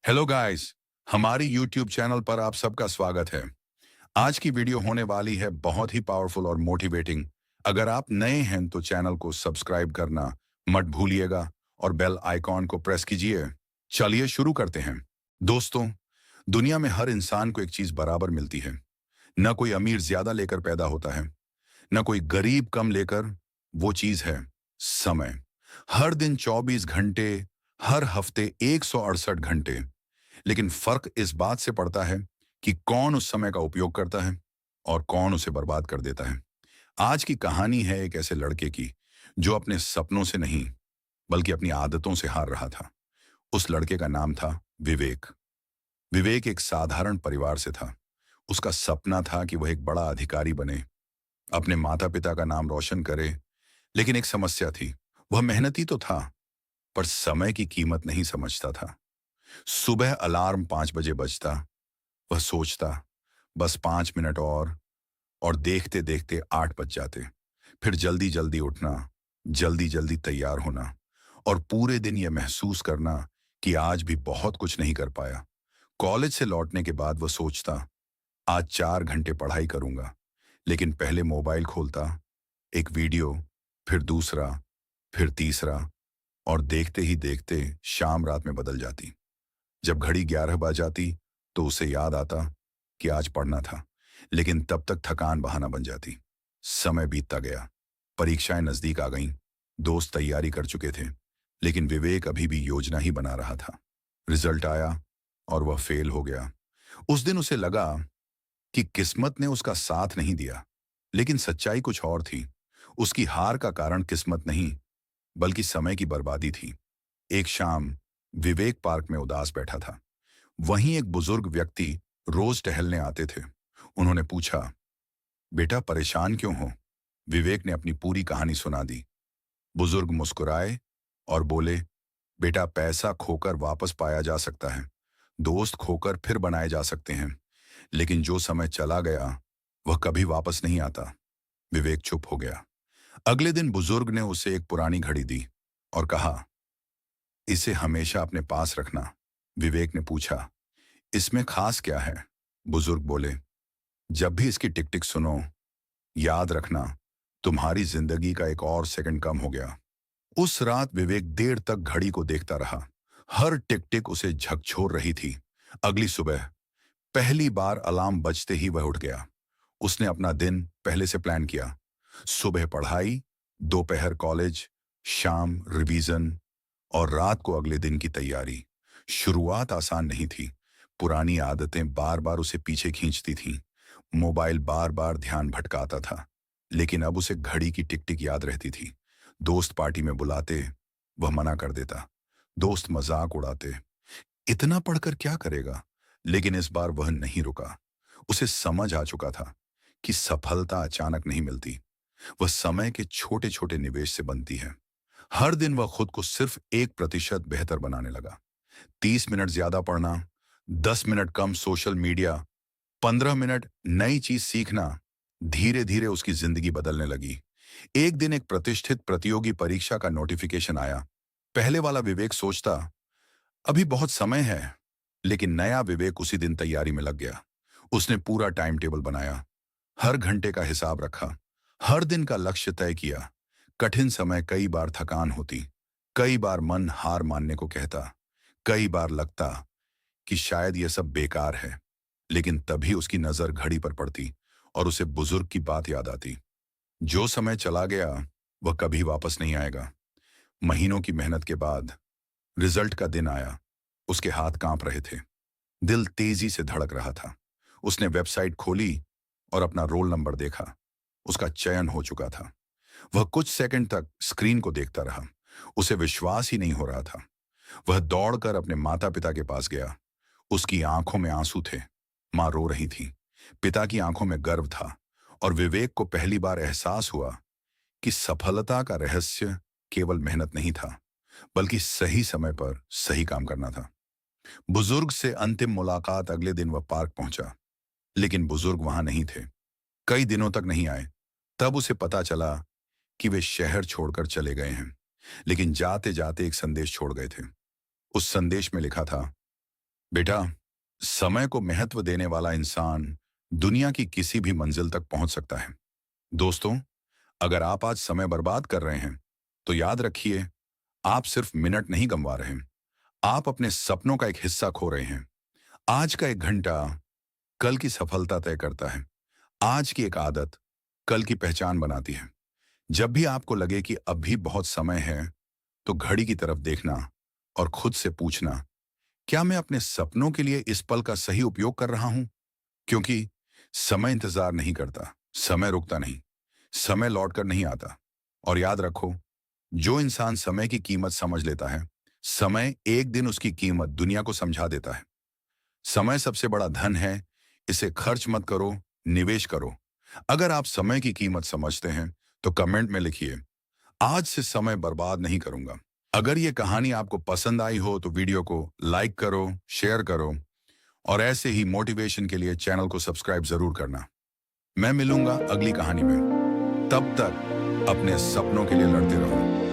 Hello guys, हमारी YouTube channel पर आप सबका स्वागत है। आज की वीडियो होने वाली है बहुत ही पावरफुल और मोटिवेटिंग। अगर आप नए हैं तो चैनल को सब्सक्राइब करना मत भूलिएगा और बेल आइकॉन को प्रेस कीजिए। चलिए शुरू करते हैं। दोस्तों, दुनिया में हर इंसान को एक चीज बराबर मिलती है। न कोई अमीर ज्यादा लेकर पैदा होता है, न कोई गरीब कम लेकर। वो चीज है समय। हर दिन 24 घंटे, हर हफ्ते 168 घंटे। लेकिन फर्क इस बात से पड़ता है कि कौन उस समय का उपयोग करता है और कौन उसे बर्बाद कर देता है। आज की कहानी है एक ऐसे लड़के की जो अपने सपनों से नहीं बल्कि अपनी आदतों से हार रहा था। उस लड़के का नाम था विवेक। विवेक एक साधारण परिवार से था। उसका सपना था कि वह एक बड़ा अधिकारी बने, अपने माता पिता का नाम रोशन करे। लेकिन एक समस्या थी। वह मेहनती तो था, पर समय की कीमत नहीं समझता था। सुबह अलार्म 5 बजे बजता। वह सोचता, बस 5 मिनट और देखते देखते 8 बज जाते। फिर जल्दी जल्दी उठना, जल्दी जल्दी तैयार होना और पूरे दिन यह महसूस करना कि आज भी बहुत कुछ नहीं कर पाया। कॉलेज से लौटने के बाद वह सोचता, आज 4 घंटे पढ़ाई करूंगा। लेकिन पहले मोबाइल खोलता, एक वीडियो, फिर दूसरा, फिर तीसरा, और देखते ही देखते शाम रात में बदल जाती। जब घड़ी 11 बज जाती तो उसे याद आता कि आज पढ़ना था, लेकिन तब तक थकान बहाना बन जाती। समय बीतता गया, परीक्षाएं नजदीक आ गईं, दोस्त तैयारी कर चुके थे, लेकिन विवेक अभी भी योजना ही बना रहा था। रिजल्ट आया और वह फेल हो गया। उस दिन उसे लगा कि किस्मत ने उसका साथ नहीं दिया, लेकिन सच्चाई कुछ और थी। उसकी हार का कारण किस्मत नहीं, बल्कि समय की बर्बादी थी। एक शाम विवेक पार्क में उदास बैठा था। वहीं एक बुजुर्ग व्यक्ति रोज टहलने आते थे। उन्होंने पूछा, बेटा परेशान क्यों हो? विवेक ने अपनी पूरी कहानी सुना दी। बुजुर्ग मुस्कुराए और बोले, बेटा पैसा खोकर वापस पाया जा सकता है, दोस्त खोकर फिर बनाए जा सकते हैं, लेकिन जो समय चला गया वह कभी वापस नहीं आता। विवेक चुप हो गया। अगले दिन बुजुर्ग ने उसे एक पुरानी घड़ी दी और कहा, इसे हमेशा अपने पास रखना। विवेक ने पूछा, इसमें खास क्या है? बुजुर्ग बोले, जब भी इसकी टिक टिक सुनो, याद रखना तुम्हारी जिंदगी का एक और सेकंड कम हो गया। उस रात विवेक देर तक घड़ी को देखता रहा। हर टिक टिक उसे झकझोर रही थी। अगली सुबह पहली बार अलार्म बजते ही वह उठ गया। उसने अपना दिन पहले से प्लान किया। सुबह पढ़ाई, दोपहर कॉलेज, शाम रिवीजन और रात को अगले दिन की तैयारी। शुरुआत आसान नहीं थी। पुरानी आदतें बार बार उसे पीछे खींचती थीं। मोबाइल बार बार ध्यान भटकाता था, लेकिन अब उसे घड़ी की टिक टिक याद रहती थी। दोस्त पार्टी में बुलाते, वह मना कर देता। दोस्त मजाक उड़ाते, इतना पढ़कर क्या करेगा? लेकिन इस बार वह नहीं रुका। उसे समझ आ चुका था कि सफलता अचानक नहीं मिलती, वह समय के छोटे छोटे निवेश से बनती है। हर दिन वह खुद को सिर्फ 1% बेहतर बनाने लगा। 30 मिनट ज्यादा पढ़ना, 10 मिनट कम सोशल मीडिया, 15 मिनट नई चीज सीखना। धीरे धीरे उसकी जिंदगी बदलने लगी। एक दिन एक प्रतिष्ठित प्रतियोगी परीक्षा का नोटिफिकेशन आया। पहले वाला विवेक सोचता, अभी बहुत समय है, लेकिन नया विवेक उसी दिन तैयारी में लग गया। उसने पूरा टाइम टेबल बनाया, हर घंटे का हिसाब रखा, हर दिन का लक्ष्य तय किया। कठिन समय कई बार थकान होती, कई बार मन हार मानने को कहता, कई बार लगता कि शायद यह सब बेकार है। लेकिन तभी उसकी नजर घड़ी पर पड़ती और उसे बुजुर्ग की बात याद आती, जो समय चला गया वह कभी वापस नहीं आएगा। महीनों की मेहनत के बाद रिजल्ट का दिन आया। उसके हाथ कांप रहे थे, दिल तेजी से धड़क रहा था। उसने वेबसाइट खोली और अपना रोल नंबर देखा। उसका चयन हो चुका था। वह कुछ सेकंड तक स्क्रीन को देखता रहा। उसे विश्वास ही नहीं हो रहा था। वह दौड़कर अपने माता पिता के पास गया। उसकी आंखों में आंसू थे। मां रो रही थी, पिता की आंखों में गर्व था, और विवेक को पहली बार एहसास हुआ कि सफलता का रहस्य केवल मेहनत नहीं था, बल्कि सही समय पर सही काम करना था। बुजुर्ग से अंतिम मुलाकात अगले दिन वह पार्क पहुंचा, लेकिन बुजुर्ग वहां नहीं थे। कई दिनों तक नहीं आए। तब उसे पता चला कि वे शहर छोड़कर चले गए हैं, लेकिन जाते जाते एक संदेश छोड़ गए थे। उस संदेश में लिखा था, बेटा, समय को महत्व देने वाला इंसान दुनिया की किसी भी मंजिल तक पहुंच सकता है। दोस्तों, अगर आप आज समय बर्बाद कर रहे हैं, तो याद रखिए, आप सिर्फ मिनट नहीं गंवा रहे हैं, आप अपने सपनों का एक हिस्सा खो रहे हैं। आज का 1 घंटा कल की सफलता तय करता है। आज की एक आदत कल की पहचान बनाती है। जब भी आपको लगे कि अब भी बहुत समय है, तो घड़ी की तरफ देखना और खुद से पूछना, क्या मैं अपने सपनों के लिए इस पल का सही उपयोग कर रहा हूं? क्योंकि समय इंतजार नहीं करता, समय रुकता नहीं, समय लौटकर नहीं आता। और याद रखो, जो इंसान समय की कीमत समझ लेता है, समय एक दिन उसकी कीमत दुनिया को समझा देता है। समय सबसे बड़ा धन है, इसे खर्च मत करो, निवेश करो। अगर आप समय की कीमत समझते हैं, तो कमेंट में लिखिए, आज से समय बर्बाद नहीं करूंगा। अगर ये कहानी आपको पसंद आई हो तो वीडियो को लाइक करो, शेयर करो और ऐसे ही मोटिवेशन के लिए चैनल को सब्सक्राइब जरूर करना। मैं मिलूंगा अगली कहानी में। तब तक अपने सपनों के लिए लड़ते रहो।